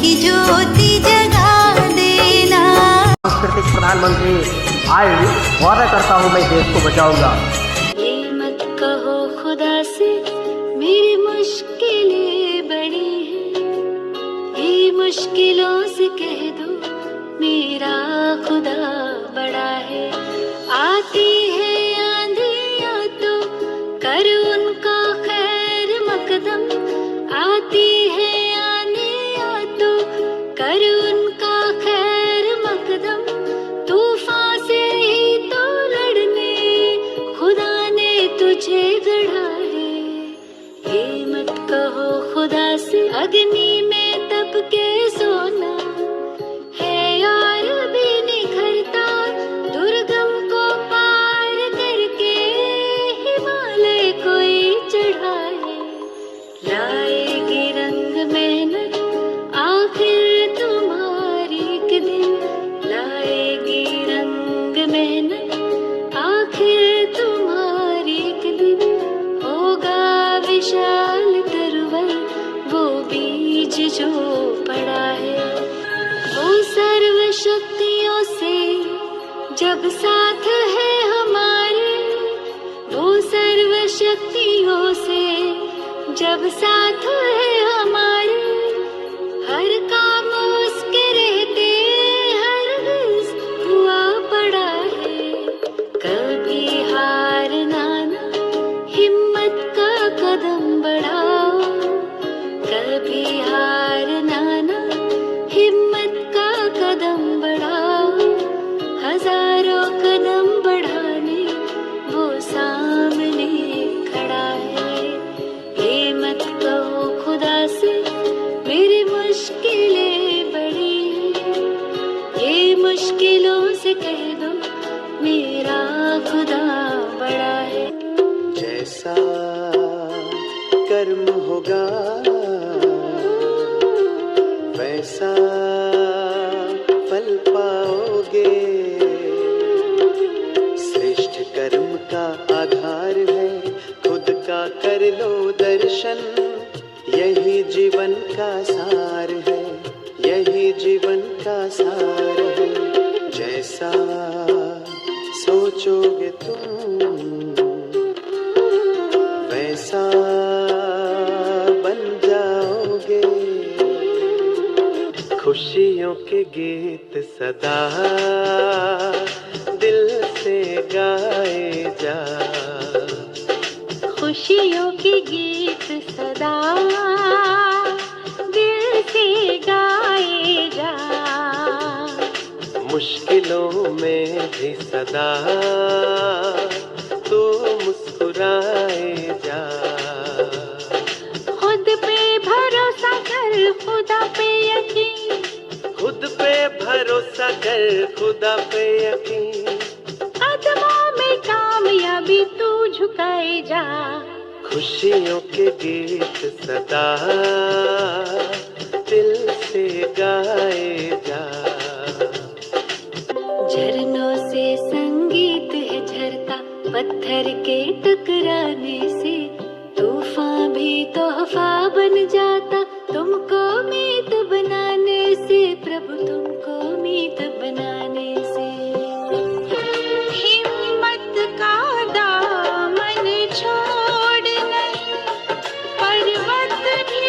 की ज्योति जगा देना। सांस्कृतिक प्रधानमंत्री आए वादा करता हूँ मैं देश को बचाऊंगा। ये मत कहो खुदा से मेरी मुश्किलें बड़ी हैं, ये मुश्किलों से कह दो मेरा खुदा बड़ा है। आती है आंधियाँ तो कर उनका खैर मकदम, आती है आंधियाँ तो कर उनका खैर मकदम। तूफान से ही तो लड़ने खुदा ने तुझे गढ़ा है। ये मत कहो खुदा से अग्नि में तप के सोना है और भी निखरता, दुर्गम को पार करके हिमालय कोई चढ़ा है। लाएगी रंग मेहनत आखिर तुम्हारी एक दिन, लाएगी रंग मेहनत आखिर तुम्हारी एक दिन। होगा विशाल तरवल वो बीज जो पड़ा है, वो सर्व शक्तियों से जब साथ है हमारे, वो सर्व शक्तियों से जब साथ है हमारे। हर काम उसके रहते हरगिज़ हुआ पड़ा है। कभी हारना ना, हिम्मत का कदम बढ़ाओ, कभी हारना ना, हिम्मत का कदम बढ़ाओ। हजारों कदम बढ़ाने वो सामने खड़ा है। ये मत कहो खुदा से मेरी मुश्किलें बड़ी हैं, ये मुश्किलों से कह दो मेरा खुदा बड़ा है। जैसा कर्म होगा वैसा फल पाओगे। श्रेष्ठ कर्म का आधार है खुद का कर लो दर्शन, यही जीवन का सार है, यही जीवन का सार है। जैसा सोचोगे तुम वैसा बन जाओगे। खुशियों के गीत सदा दिल से गाए जा, खुशियों के गीत सदा दिल से गाए जा। मुश्किलों में भी सदा तू मुस्कुराए जा। खुद पे भरोसा कर खुदा पे यकीन, खुद पे भरोसा कर खुदा पे यकीन। कदमों में कामयाबी तू झुकाए जा। खुशियों के गीत सदा दिल से गाए जा। झरनों से संगीत है झरता, पत्थर के टकराने से तूफान भी तोहफा बन जाता। तुमको मीत बनाने से प्रभु, तुमको मीत बनाने से। हिम्मत का दामन छोड़ नहीं, पर्वत भी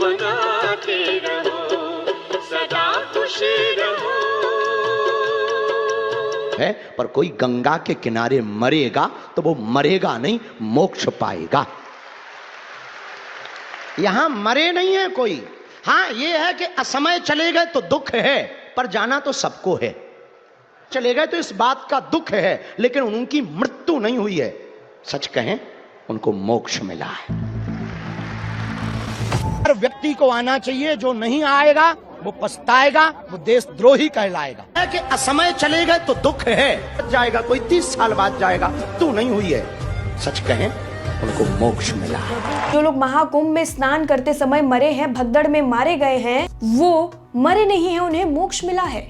मनाते रहो, सदा खुश रहो। है पर कोई गंगा के किनारे मरेगा तो वो मरेगा नहीं, मोक्ष पाएगा। यहां मरे नहीं है कोई। हाँ ये है कि असमय चले गए तो दुख है, पर जाना तो सबको है। चले गए तो इस बात का दुख है, लेकिन उनकी मृत्यु नहीं हुई है। सच कहें उनको मोक्ष मिला है। हर व्यक्ति को आना चाहिए, जो नहीं आएगा वो पछताएगा, वो देशद्रोही कहलाएगा। है कि असमय चले गए तो दुख है, जाएगा कोई 30 साल बाद जाएगा, तू नहीं हुई है। सच कहें उनको मोक्ष मिला है। जो लोग महाकुंभ में स्नान करते समय मरे हैं, भगदड़ में मारे गए हैं, वो मरे नहीं हैं, उन्हें मोक्ष मिला है।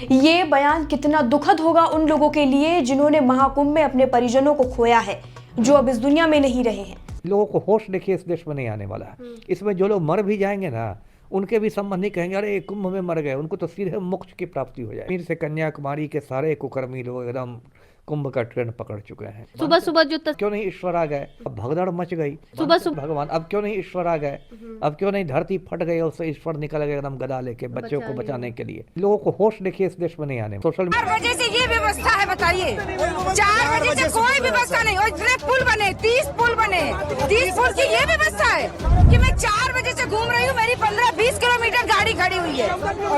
ये बयान कितना दुखद होगा उन लोगों के लिए जिन्होंने महाकुंभ में अपने परिजनों को खोया है, जो अब इस दुनिया में नहीं रहे हैं। लोगों को होश देखिए इस देश में नहीं आने वाला है। इसमें जो लोग मर भी जाएंगे ना, उनके भी संबंधी कहेंगे अरे कुंभ में मर गए, उनको तो सीधे मोक्ष की प्राप्ति हो जाए। कश्मीर से कन्याकुमारी के सारे कुकर्मी लोग एकदम कुंभ का ट्रेन पकड़ चुके हैं। सुबह सुबह जो क्यों नहीं ईश्वर आ गए? अब भगदड़ मच गई। सुबह सुबह भगवान अब क्यों नहीं ईश्वर आ गए? अब क्यों नहीं धरती फट गई और उससे ईश्वर निकल गए एकदम गदा लेके बच्चों को बचाने के लिए। लोगों को होश देखिए इस देश में नहीं आने। सोशल 4 बजे से ये व्यवस्था है, बताइए 4 बजे से कोई व्यवस्था नहीं। और इतने पुल बने, 30 पुल बने, 30 पुल की ये व्यवस्था है कि मैं 4 बजे से घूम रही हूँ, मेरी 15-20 किलोमीटर गाड़ी खड़ी हुई है।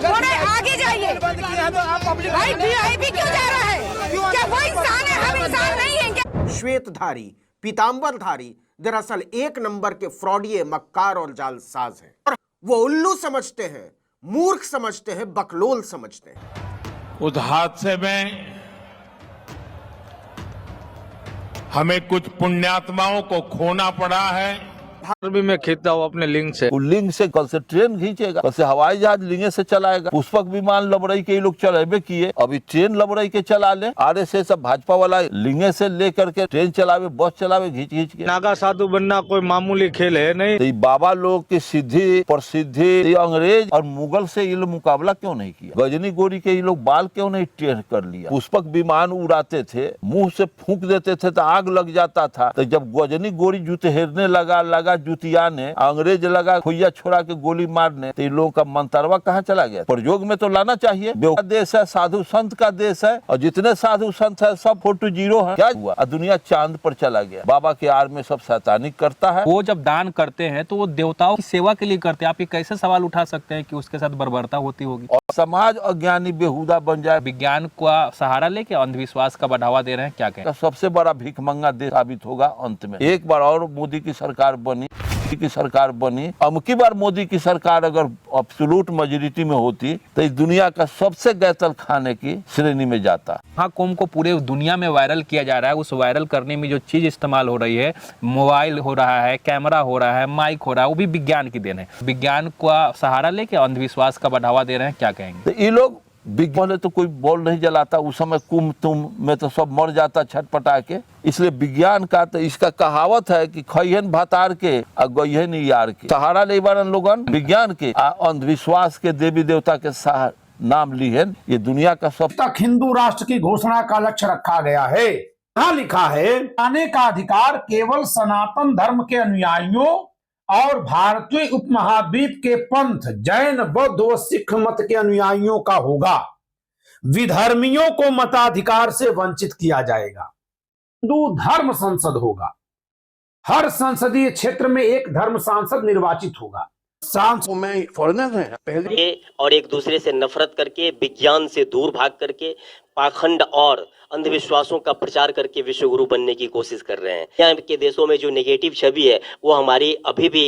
थोड़े आगे जाइए भाई, VIP क्यों जा रहा है? क्या वो इंसान है? हम इंसान नहीं हैं क्या? श्वेतधारी, पीतांबरधारी दरअसल एक नंबर के फ्रॉडिये, मक्कार और जालसाज हैं। और वो उल्लू समझते हैं, मूर्ख समझते हैं, बकलोल समझते हैं। उस हादसे में हमें कुछ पुण्यात्माओं को खोना पड़ा है। भी मैं खींचता हूँ अपने लिंग से। लिंग से कल से ट्रेन खींचेगा, कल से हवाई जहाज लिंगे से चलाएगा, पुष्पक विमान लबड़ई के लोग चलेबे किए, अभी ट्रेन लबड़ई के चला ले। RSS सब भाजपा वाला लिंगे से लेकर के ट्रेन चलावे, बस चलावे घींच के। नागा साधु बनना कोई मामूली खेल है नहीं। तो बाबा लोग की सिद्धि प्रसिद्धि, अंग्रेज और मुगल से ये लोग मुकाबला क्यों नहीं किया? गजनी गोरी के ये लोग बाल क्यों नहीं टेढ़ कर लिया? पुष्पक विमान उड़ाते थे, मुंह से फूंक देते थे तो आग लग जाता था। तो जब गजनी गोरी जूते हेरने लगा जुतिया ने, अंग्रेज लगा खुइया छोड़ा के गोली मारने, तो इन लोगों का मंतरवा कहाँ चला गया? प्रयोग में तो लाना चाहिए। देश है, साधु संत का देश है, और जितने साधु संत है सब 420 है। क्या हुआ? दुनिया चांद पर चला गया। बाबा के आड़ में सब शैतानी करता है। वो जब दान करते हैं तो वो देवताओं की सेवा के लिए करते हैं। आप ये कैसे सवाल उठा सकते हैं कि उसके साथ बर्बरता होती होगी? और समाज अज्ञानी बेहुदा बन जाए। विज्ञान का सहारा लेके अंधविश्वास का बढ़ावा दे रहे हैं, क्या कहें? सबसे बड़ा भिखमंगा देश साबित होगा अंत में। एक बार और मोदी की सरकार बनी, अबकी बार मोदी की सरकार अगर एब्सोल्यूट मेजॉरिटी में होती तो इस दुनिया का सबसे गैतल खाने की श्रेणी में जाता। हाँ, कुंभ को पूरे दुनिया में वायरल किया जा रहा है। उस वायरल करने में जो चीज इस्तेमाल हो रही है, मोबाइल हो रहा है, कैमरा हो रहा है, माइक हो रहा है, वो भी विज्ञान की देन है। विज्ञान का सहारा लेके अंधविश्वास का बढ़ावा दे रहे हैं, क्या कहेंगे? तो ये लोग विज्ञान तो कोई बॉल नहीं जलाता, उस समय कुंभ तुम में तो सब मर जाता छटपटा के। इसलिए विज्ञान का तो इसका कहावत है कि खइहन भातार के और गइहन यार के। सहारा ले बारन लोगन विज्ञान के, अंधविश्वास के, देवी देवता के नाम लिहन। ये दुनिया का सब तक हिंदू राष्ट्र की घोषणा का लक्ष्य रखा गया है। यहाँ लिखा है, आने का अधिकार केवल सनातन धर्म के अनुयायियों और भारतीय उपमहाद्वीप के पंथ, जैन, बौद्ध व सिख मत के अनुयायियों का होगा। विधर्मियों को मताधिकार से वंचित किया जाएगा। हिंदू धर्म संसद होगा। हर संसदीय क्षेत्र में एक धर्म सांसद निर्वाचित होगा। सांसद में फॉरेनर है पहले, और एक दूसरे से नफरत करके, विज्ञान से दूर भाग करके, पाखंड और अंधविश्वासों का प्रचार करके विश्व गुरु बनने की कोशिश कर रहे हैं। यहाँ के देशों में जो नेगेटिव छवि है वो हमारी अभी भी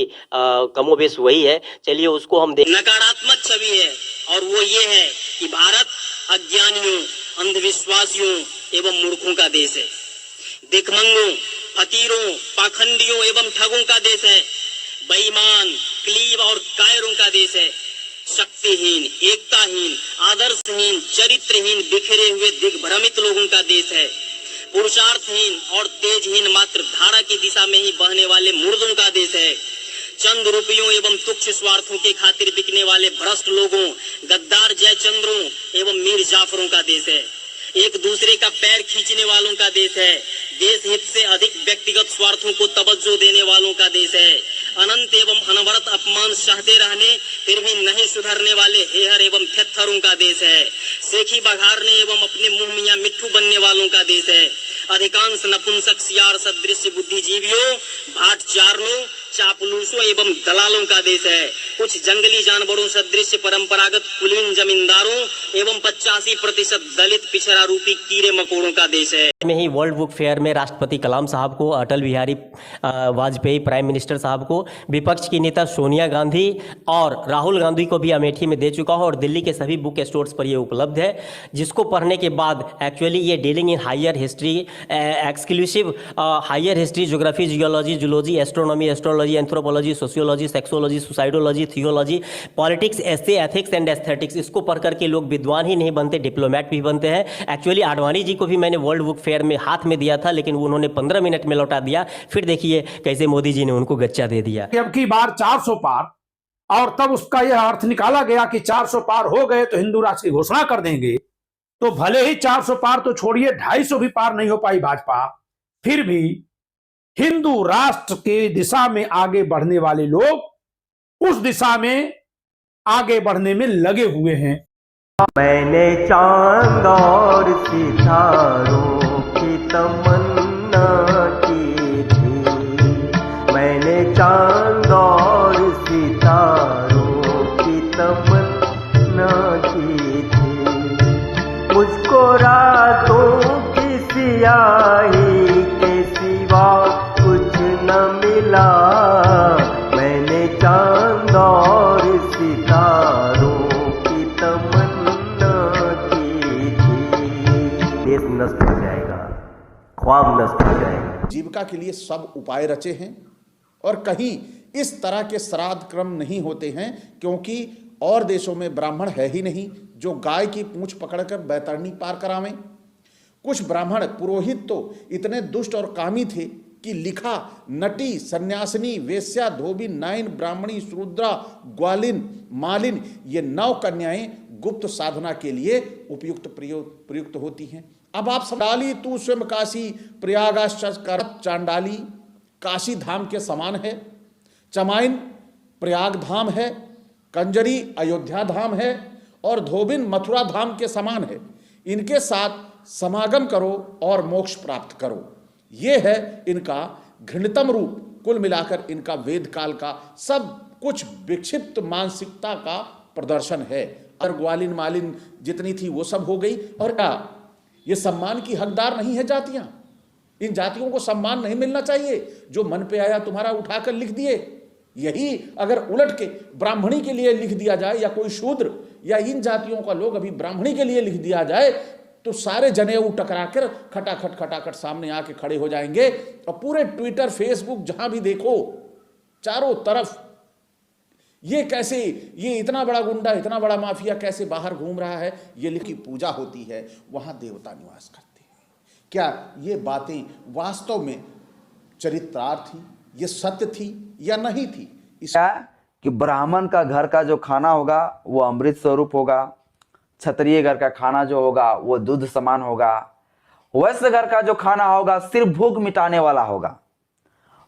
कमोबेश वही है। चलिए उसको हम देख। नकारात्मक छवि है और वो ये है कि भारत अज्ञानियों, अंधविश्वासियों एवं मूर्खों का देश है। दिखमंगों, फकीरों, पाखंडियों एवं ठगों का देश है। बेईमान, क्लीब और कायरों का देश है। शक्तिहीन, एकताहीन, आदर्शहीन, चरित्रहीन, बिखरे हुए दिग्भ्रमित लोगों का देश है। पुरुषार्थहीन और तेजहीन, मात्र धारा की दिशा में ही बहने वाले मुर्दों का देश है। चंद रुपयों एवं तुच्छ स्वार्थों के खातिर बिकने वाले भ्रष्ट लोगों, गद्दार जयचंद्रों एवं मीर जाफरों का देश है। एक दूसरे का पैर खींचने वालों का देश है। देश हित से अधिक व्यक्तिगत स्वार्थों को तवज्जो देने वालों का देश है। अनंत एवं अनवरत अपमान सहते रहने फिर भी नहीं सुधरने वाले हेहर एवं थेत्थरों का देश है। सेखी बघारने एवं अपने मुंह मियां मिट्ठू बनने वालों का देश है। अधिकांश नपुंसक सियार सदृश बुद्धिजीवियों, भाट चारलों, चापलूसों एवं दलालों का देश है। कुछ जंगली जानवरों सदृश परंपरागत कुलीन जमींदारों एवं 85% दलित पिछड़ा रूपी कीड़े मकोड़ों का देश है। में ही वर्ल्ड बुक फेयर में राष्ट्रपति कलाम साहब को, अटल बिहारी वाजपेयी प्राइम मिनिस्टर साहब को, विपक्ष की नेता सोनिया गांधी और राहुल गांधी को भी अमेठी में दे चुका हूँ और दिल्ली के सभी बुक स्टोर्स पर ये उपलब्ध है, जिसको पढ़ने के बाद एक्चुअली ये dealing in higher history, exclusive higher history, geography, geology, zoology, astronomy, astrology, anthropology, sociology, sexology, suicidology, theology, politics, essay, ethics and aesthetics, इसको पढ़ करके लोग विद्वान ही नहीं बनते, डिप्लोमेट भी बनते हैं। एक्चुअली आडवाणी जी को भी मैंने वर्ल्ड बुक फेयर में हाथ में दिया था, लेकिन उन्होंने 15 मिनट में लौटा दिया। फिर देखिए कैसे मोदी जी ने उनको गच्चा दे दिया। अब की बार 400 पार, और तब उसका यह अर्थ निकाला गया कि 400 पार हो गए तो हिंदू राष्ट्र की घोषणा कर देंगे। तो भले ही 400 पार तो छोड़िए, 250 भी पार नहीं हो पाई भाजपा, फिर भी हिंदू राष्ट्र के दिशा में आगे बढ़ने वाले लोग उस दिशा में आगे बढ़ने में लगे हुए हैं। मैंने चांद और सितारों की तमन्ना की थी, मैंने चांद और सितारों की तमन्ना की थी, मुझको रातों की सियाही के सिवा कुछ न मिला, मैंने चांद और सितारों की तमन्ना की थी। देश नष्ट हो जाएगा, ख्वाब नष्ट हो जाएगा। जीविका के लिए सब उपाय रचे हैं और कहीं इस तरह के श्राद्ध क्रम नहीं होते हैं, क्योंकि और देशों में ब्राह्मण है ही नहीं जो गाय की पूंछ पकड़कर बैतरणी पार करावें। कुछ ब्राह्मण पुरोहित तो इतने दुष्ट और कामी थे कि लिखा, नटी, सन्यासिनी, वेश्या, धोबी, नाइन, ब्राह्मणी, शूद्रा, ग्वालिन, मालिन, ये 9 कन्याएं गुप्त साधना के लिए प्रयुक्त होती हैं। अब आप चांडाली तू स्वयं काशी प्रयागाश्चर चांडाली काशी धाम के समान है, चमाइन प्रयाग धाम है, कंजरी अयोध्या धाम है और धोबिन मथुरा धाम के समान है। इनके साथ समागम करो और मोक्ष प्राप्त करो, ये है इनका घृणितम रूप। कुल मिलाकर इनका वेद काल का सब कुछ विक्षिप्त मानसिकता का प्रदर्शन है। और ग्वालिन मालिन जितनी थी वो सब हो गई। और ये सम्मान की हकदार नहीं है जातियां, इन जातियों को सम्मान नहीं मिलना चाहिए। जो मन पे आया तुम्हारा उठाकर लिख दिए, यही अगर उलट के ब्राह्मणी के लिए लिख दिया जाए या कोई शूद्र या इन जातियों का लोग अभी ब्राह्मणी के लिए लिख दिया जाए तो सारे जनेऊ टकराकर खटाखट सामने आके खड़े हो जाएंगे और पूरे ट्विटर, फेसबुक जहां भी देखो चारों तरफ ये कैसे, ये इतना बड़ा गुंडा, इतना बड़ा माफिया कैसे बाहर घूम रहा है, ये लिखी पूजा होती है, वहां देवता निवास करते हैं। क्या ये बातें वास्तव में चरित्रार्थ थी, ये सत्य थी या नहीं थी? कि ब्राह्मण का घर का जो खाना होगा वो अमृत स्वरूप होगा, क्षत्रिय घर का खाना जो होगा वो दूध समान होगा, वैश्य घर का जो खाना होगा सिर्फ भूख मिटाने वाला होगा,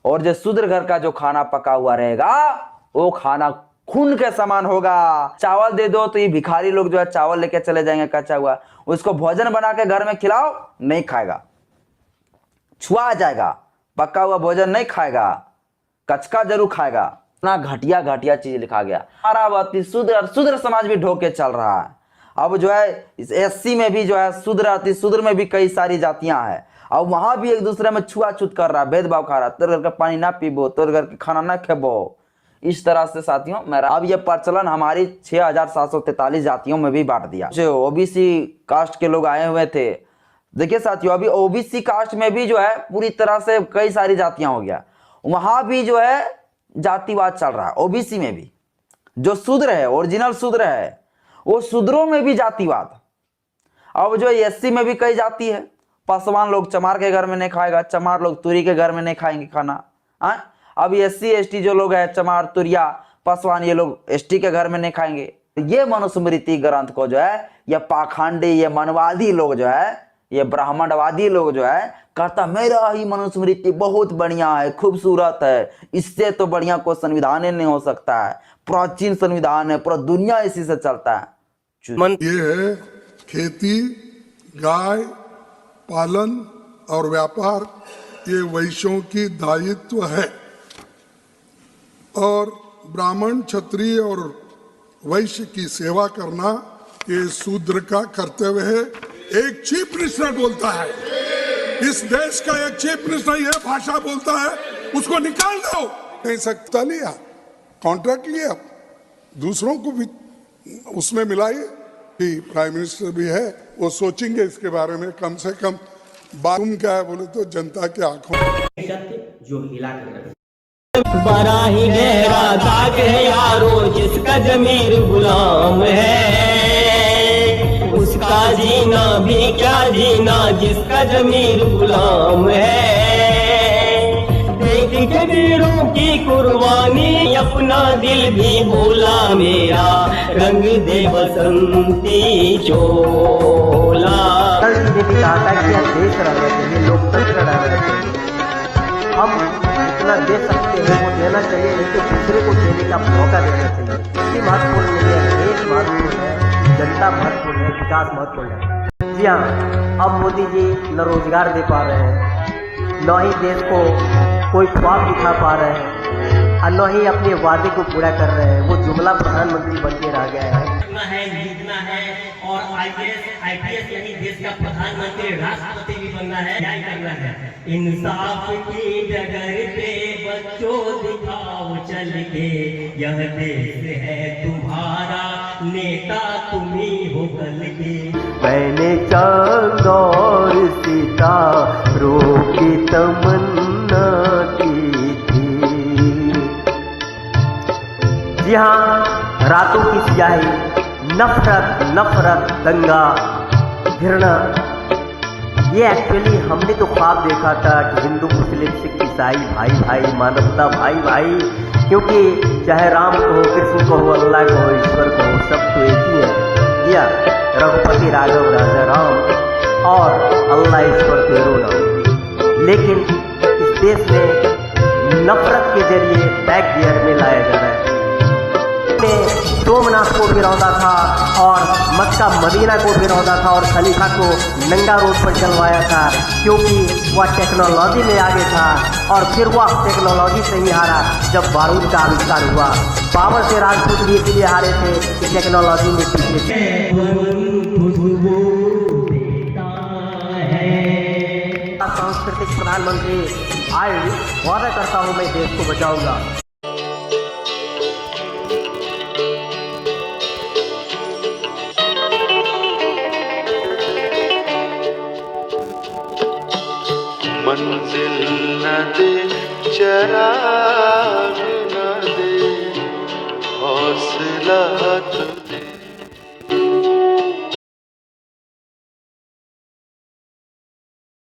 और जो शूद्र घर का जो खाना पका हुआ रहेगा वो खाना खून के समान होगा। चावल दे दो तो ये भिखारी लोग जो है चावल लेके चले जाएंगे कच्चा हुआ, उसको भोजन बना के घर में खिलाओ नहीं खाएगा, छुआ जाएगा, पका हुआ भोजन नहीं खाएगा, कचका जरूर खाएगा। इतना घटिया घटिया चीज लिखा गया। अरावती शूद्र समाज भी ढोके चल रहा है। अब जो है इस एससी में भी जो है शूद्र अति शूद्र में भी कई सारी जातियां हैं, अब वहां भी एक दूसरे में छुआछूत कर रहा है, भेदभाव खा रहा है, तेरे घर का पानी ना पीबो, तेरे घर के खाना ना खेबो। इस तरह से साथियों मेरा अब ये प्रचलन हमारी 6743 जातियों में भी बांट दिया। जो ओबीसी कास्ट के लोग आए हुए थे, देखिए साथियों अभी ओबीसी कास्ट में भी जो है पूरी तरह से कई सारी जातियां हो गया, वहां भी जो है जातिवाद चल रहा है। ओबीसी में भी जो शूद्र है, ओरिजिनल शूद्र है, वो शूद्रों में भी जातिवाद। अब जो एससी में भी कई जाति है, पासवान लोग चमार के घर में नहीं खाएगा, चमार लोग तुरी के घर में नहीं खाएंगे खाना। अब एससी एसटी जो लोग है, चमार तुरिया पासवान, ये लोग एसटी के घर में नहीं खाएंगे। ये मनुस्मृति ग्रंथ को जो है ये पाखंडी, ये मनवादी लोग जो है, ये ब्राह्मणवादी लोग जो है कहता मेरा ही मनुस्मृति बहुत बढ़िया है, खूबसूरत है, इससे तो बढ़िया कोई संविधान ही नहीं हो सकता है, प्राचीन संविधान है, पूरा दुनिया इसी से चलता है। ये है खेती, गाय पालन और व्यापार, ये वैश्यों की दायित्व है और ब्राह्मण क्षत्रिय और वैश्य की सेवा करना ये शूद्र का कर्तव्य है। एक चीफ मिनिस्टर बोलता है, इस देश का एक चीफ मिनिस्टर ये भाषा बोलता है, उसको निकाल दो। नहीं सकता, लिया कॉन्ट्रैक्ट लिया, दूसरों को भी उसमें मिलाइए कि प्राइम मिनिस्टर भी है, वो सोचेंगे इसके बारे में, कम से कम बात क्या है बोले तो जनता की आंखों जो हिला कर बड़ा ही गहरा दाग है यारो, जिसका जमीर गुलाम है, उसका जीना भी क्या जीना, जिसका जमीर गुलाम है। देख के वीरों की कुर्बानी, अपना दिल भी भूला मेरा, रंग दे बसंती चोला। ने भी कहा था कि यह देश रहना चाहिए, लोकतंत्र रहना चाहिए, हम जितना दे सकते हैं वो देना चाहिए, नहीं तो दूसरे को देने का मौका देना चाहिए। इसी महत्वपूर्ण नहीं है, देश महत्वपूर्ण है, जनता महत्वपूर्ण है, विकास महत्वपूर्ण है। जी हाँ, अब मोदी जी न रोजगार दे पा रहे हैं, न ही देश को कोई ख्वाब दिखा पा रहे हैं, और न ही अपने वादे को पूरा कर रहे हैं। वो जुमला प्रधानमंत्री बन के रह गया है। जीतना है और IPS यानी देश का प्रधानमंत्री, राष्ट्रपति भी बनना है, क्या करना है? इंसाफ की डगर पे बच्चों दिखाओ चल के, यह देश है तुम्हारा, नेता तुम ही हो कल के। मैंने चांद और सितारों की तमन्ना की थी। जी हाँ, रातों की स्याही, नफरत नफरत, दंगा, घृणा, ये एक्चुअली हमने तो ख्वाब देखा था कि हिंदू मुस्लिम सिख ईसाई भाई भाई, मानवता भाई भाई, क्योंकि चाहे राम को हो, कृष्ण को हो, अल्लाह को हो, ईश्वर को हो, सब तो एक ही है। या रघुपति राघव राजा राम और अल्लाह ईश्वर तेरो नाम। लेकिन इस देश में नफरत के जरिए बैक गियर में लाया जा रहा है। सोमनाथ को गिरौदा था और मक्का मदीना को गिरौदा था और खलीफा को नंगा रोड पर चलवाया था, क्योंकि वह टेक्नोलॉजी में आगे था। और फिर वह टेक्नोलॉजी से ही हारा जब बारूद का आविष्कार हुआ। पावर से राजपूत भी इसलिए हारे थे कि टेक्नोलॉजी में पीछे थे। सांस्कृतिक प्रधानमंत्री आए, वादा करता हूँ मैं देश को बचाऊंगा। मंजिल न दे, चराग न दे, हौसला